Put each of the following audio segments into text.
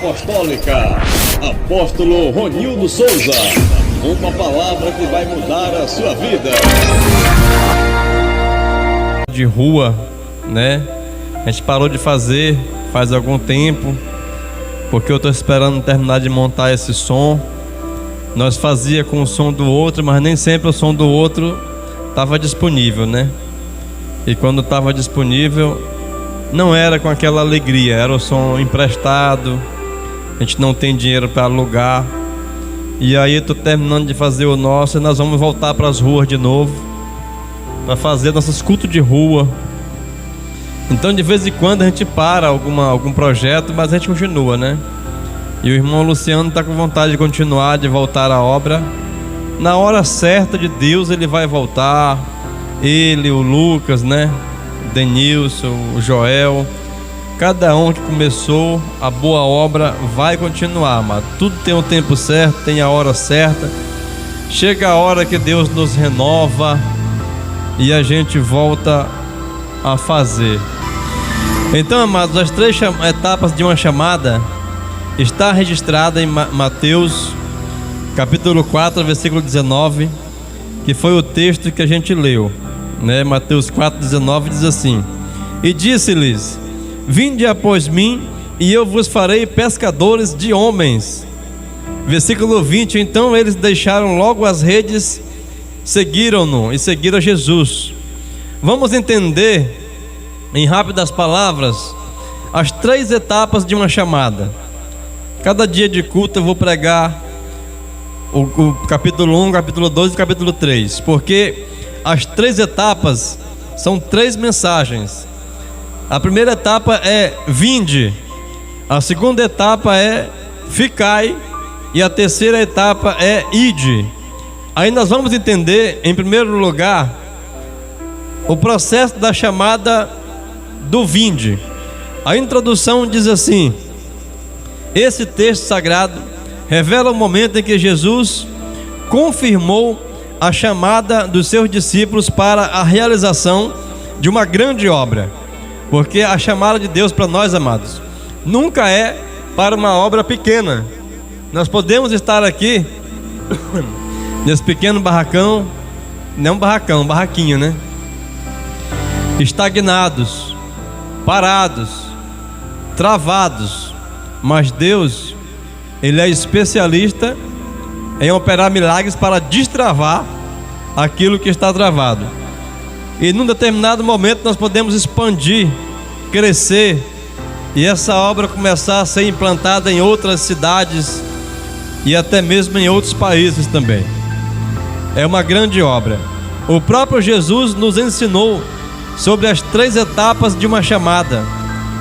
Apostólica, Apóstolo Ronildo Souza, uma palavra que vai mudar a sua vida. De rua, né? A gente parou de fazer faz algum tempo, porque eu estou esperando terminar de montar esse som. Nós fazia com o som do outro, mas nem sempre o som do outro estava disponível, né? E quando estava disponível, não era com aquela alegria, era o som emprestado, a gente não tem dinheiro para alugar. E aí eu estou terminando de fazer o nosso e nós vamos voltar para as ruas de novo, para fazer nossos cultos de rua. Então de vez em quando a gente para algum projeto, mas a gente continua, né? E o irmão Luciano está com vontade de continuar, de voltar à obra. Na hora certa de Deus ele vai voltar. Ele, o Lucas, né? O Denilson, o Joel, cada um que começou a boa obra vai continuar, mas tudo tem o tempo certo, tem a hora certa. Chega a hora que Deus nos renova e a gente volta a fazer. Então, amados, as 3 etapas de uma chamada está registrada em Mateus capítulo 4, versículo 19, que foi o texto que a gente leu, né? Mateus 4, 19 diz assim: e disse-lhes: vinde após mim, e eu vos farei pescadores de homens. Versículo 20: então eles deixaram logo as redes, seguiram-no e seguiram Jesus. Vamos entender em rápidas palavras as 3 etapas de uma chamada. Cada dia de culto eu vou pregar o capítulo 1, capítulo 2 e capítulo 3, porque as 3 etapas são 3 mensagens. A primeira etapa é vinde, a segunda etapa é ficai e a terceira etapa é ide. Aí nós vamos entender, em primeiro lugar, o processo da chamada do vinde. A introdução diz assim: esse texto sagrado revela o momento em que Jesus confirmou a chamada dos seus discípulos para a realização de uma grande obra. Porque a chamada de Deus para nós, amados, nunca é para uma obra pequena. Nós podemos estar aqui nesse pequeno barracão, não barracão, um barraquinho, né? Estagnados, parados, travados, mas Deus, Ele é especialista em operar milagres para destravar aquilo que está travado. E num determinado momento nós podemos expandir, crescer, e essa obra começar a ser implantada em outras cidades e até mesmo em outros países também. É uma grande obra. O próprio Jesus nos ensinou sobre as 3 etapas de uma chamada.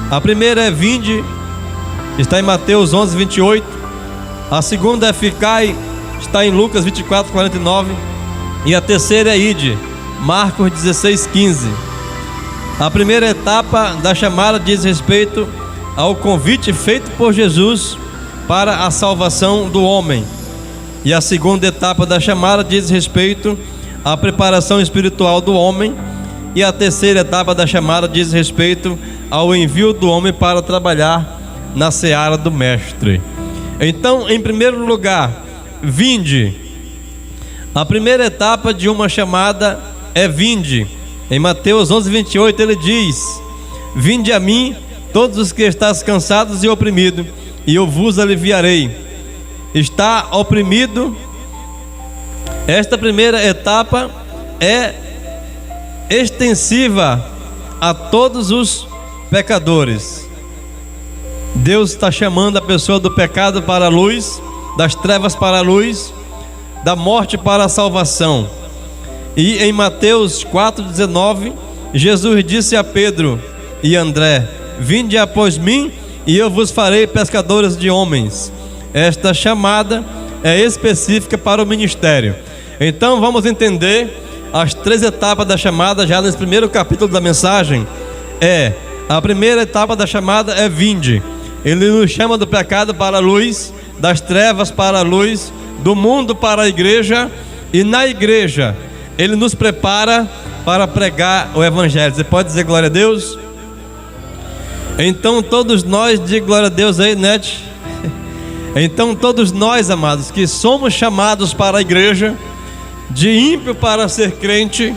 A primeira é vinde, está em Mateus 11, 28. A segunda é ficai, está em Lucas 24, 49. E a terceira é ide, Marcos 16, 15. A primeira etapa da chamada diz respeito ao convite feito por Jesus para a salvação do homem. E a segunda etapa da chamada diz respeito à preparação espiritual do homem. E a terceira etapa da chamada diz respeito ao envio do homem para trabalhar na seara do mestre. Então, em primeiro lugar, vinde. A primeira etapa de uma chamada é vinde. Em Mateus 11, 28 ele diz: vinde a mim todos os que estáis cansados e oprimidos, e eu vos aliviarei. Está oprimido? Esta primeira etapa é extensiva a todos os pecadores. Deus está chamando a pessoa do pecado para a luz, das trevas para a luz, da morte para a salvação. E em Mateus 4,19, Jesus disse a Pedro e André: vinde após mim, e eu vos farei pescadores de homens. Esta chamada é específica para o ministério. Então vamos entender as 3 etapas da chamada já nesse primeiro capítulo da mensagem. A primeira etapa da chamada é vinde. Ele nos chama do pecado para a luz, das trevas para a luz, do mundo para a igreja, e na igreja Ele nos prepara para pregar o evangelho. Você pode dizer glória a Deus? Então todos nós, diga glória a Deus aí, Net. Então todos nós, amados, que somos chamados para a igreja, de ímpio para ser crente,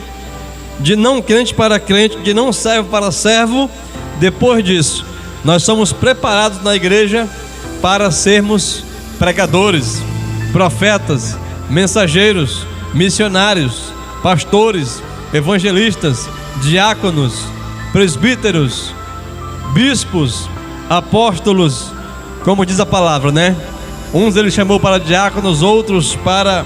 de não crente para crente, de não servo para servo, depois disso, nós somos preparados na igreja para sermos pregadores, profetas, mensageiros, missionários, pastores, evangelistas, diáconos, presbíteros, bispos, apóstolos, como diz a palavra, né? Uns ele chamou para diáconos, outros para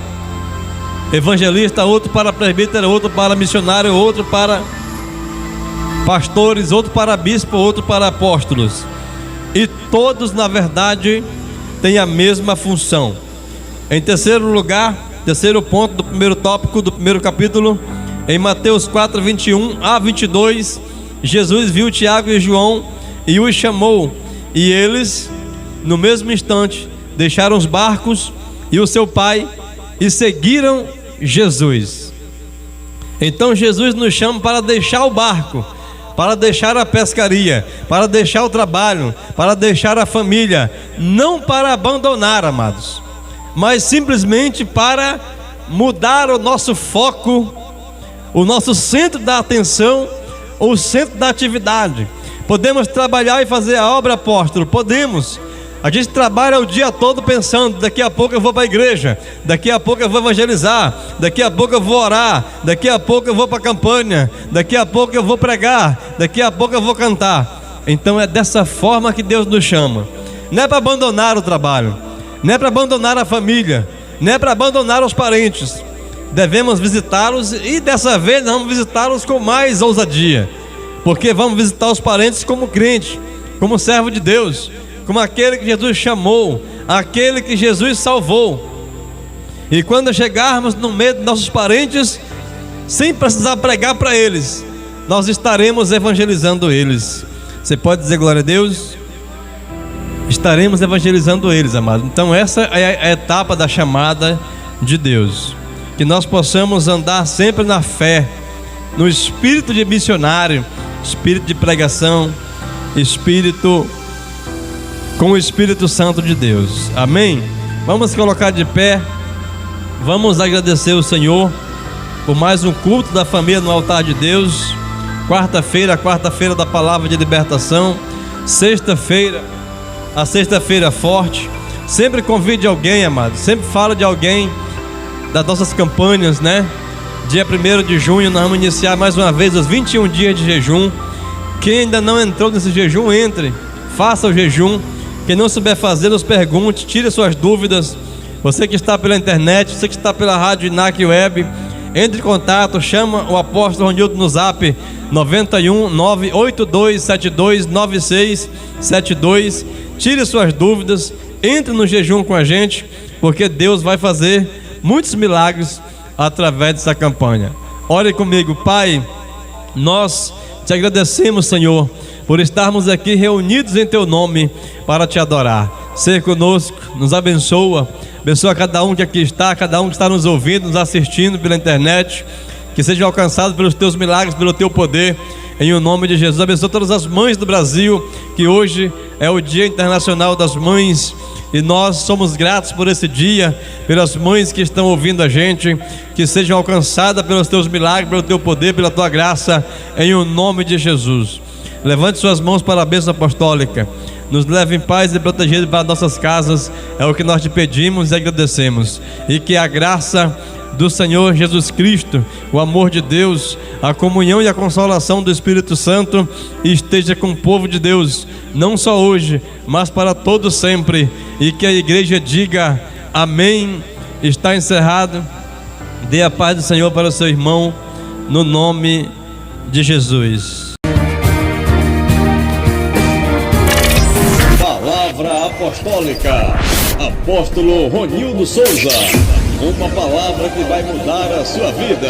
evangelista, outro para presbítero, outro para missionário, outro para pastores, outro para bispo, outro para apóstolos. E todos, na verdade, têm a mesma função. Em terceiro lugar, terceiro ponto do primeiro tópico do primeiro capítulo, em Mateus 4, 21 a 22, Jesus viu Tiago e João e os chamou, e eles, no mesmo instante, deixaram os barcos e o seu pai e seguiram Jesus. Então Jesus nos chama para deixar o barco, para deixar a pescaria, para deixar o trabalho, para deixar a família, não para abandonar, amados, mas simplesmente para mudar o nosso foco, o nosso centro da atenção, o centro da atividade. Podemos trabalhar e fazer a obra, apóstolo? Podemos. A gente trabalha o dia todo pensando, daqui a pouco eu vou para a igreja, daqui a pouco eu vou evangelizar, daqui a pouco eu vou orar, daqui a pouco eu vou para a campanha, daqui a pouco eu vou pregar, daqui a pouco eu vou cantar. Então é dessa forma que Deus nos chama. Não é para abandonar o trabalho, não é para abandonar a família, não é para abandonar os parentes. Devemos visitá-los, e dessa vez vamos visitá-los com mais ousadia, porque vamos visitar os parentes como crente, como servo de Deus, como aquele que Jesus chamou, aquele que Jesus salvou. E quando chegarmos no meio dos nossos parentes, sem precisar pregar para eles, nós estaremos evangelizando eles. Você pode dizer glória a Deus? Estaremos evangelizando eles, amados. Então essa é a etapa da chamada de Deus. Que nós possamos andar sempre na fé, no espírito de missionário, espírito de pregação, com o Espírito Santo de Deus. Amém? Vamos colocar de pé. Vamos agradecer o Senhor por mais um culto da família no altar de Deus. Quarta-feira da palavra de libertação. Sexta-feira, a sexta-feira forte. Sempre convide alguém, amado. Sempre fala de alguém das nossas campanhas, né? Dia 1º de junho nós vamos iniciar mais uma vez os 21 dias de jejum. Quem ainda não entrou nesse jejum, entre, faça o jejum. Quem não souber fazer, nos pergunte, tire suas dúvidas. Você que está pela internet, você que está pela rádio INAC Web, entre em contato, chama o apóstolo Ronildo no zap 91 982 72 9672. Tire suas dúvidas, entre no jejum com a gente, porque Deus vai fazer muitos milagres através dessa campanha. Ore comigo. Pai, nós te agradecemos, Senhor, por estarmos aqui reunidos em Teu nome para Te adorar. Ser conosco, nos abençoa cada um que aqui está, cada um que está nos ouvindo, nos assistindo pela internet, que seja alcançado pelos Teus milagres, pelo Teu poder, em o nome de Jesus. Abençoa todas as mães do Brasil, que hoje é o Dia Internacional das Mães, e nós somos gratos por esse dia, pelas mães que estão ouvindo a gente, que sejam alcançadas pelos Teus milagres, pelo Teu poder, pela Tua graça, em o nome de Jesus. Levante suas mãos para a bênção apostólica. Nos leve em paz e protegido para nossas casas, é o que nós te pedimos e agradecemos. E que a graça do Senhor Jesus Cristo, o amor de Deus, a comunhão e a consolação do Espírito Santo esteja com o povo de Deus, não só hoje, mas para todos sempre. E que a igreja diga amém. Está encerrado. Dê a paz do Senhor para o seu irmão, no nome de Jesus. Palavra apostólica, apóstolo Ronildo Souza. Uma palavra que vai mudar a sua vida.